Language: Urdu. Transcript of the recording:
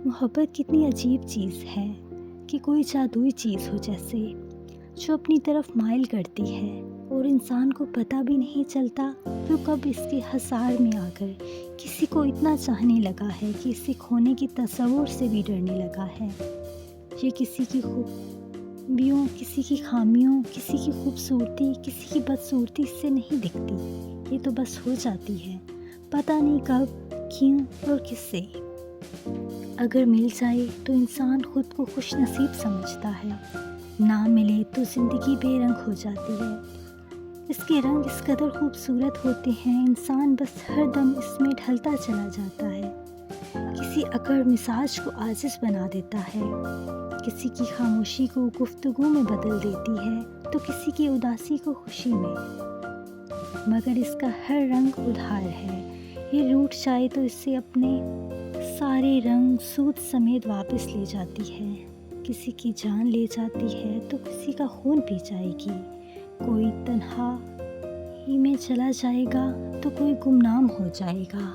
محبت کتنی عجیب چیز ہے کہ کوئی جادوئی چیز ہو جیسے، جو اپنی طرف مائل کرتی ہے اور انسان کو پتہ بھی نہیں چلتا وہ کب اس کے حصار میں آ کر کسی کو اتنا چاہنے لگا ہے کہ اسے کھونے کی تصور سے بھی ڈرنے لگا ہے۔ یہ کسی کی خوبیوں، کسی کی خامیوں، کسی کی خوبصورتی، کسی کی بدصورتی سے نہیں دکھتی، یہ تو بس ہو جاتی ہے، پتہ نہیں کب، کیوں اور کس سے۔ اگر مل جائے تو انسان خود کو خوش نصیب سمجھتا ہے، نہ ملے تو زندگی بے رنگ ہو جاتی ہے۔ اس کے رنگ اس قدر خوبصورت ہوتے ہیں، انسان بس ہر دم اس میں ڈھلتا چلا جاتا ہے، کسی اکڑ مزاج کو عاجز بنا دیتا ہے، کسی کی خاموشی کو گفتگو میں بدل دیتی ہے تو کسی کی اداسی کو خوشی میں، مگر اس کا ہر رنگ ادھار ہے، یہ روٹھ جائے تو اسے اپنے سارے رنگ سود سمیت واپس لے جاتی ہے، کسی کی جان لے جاتی ہے تو کسی کا خون پی جائے گی، کوئی تنہا ہی میں چلا جائے گا تو کوئی گمنام ہو جائے گا۔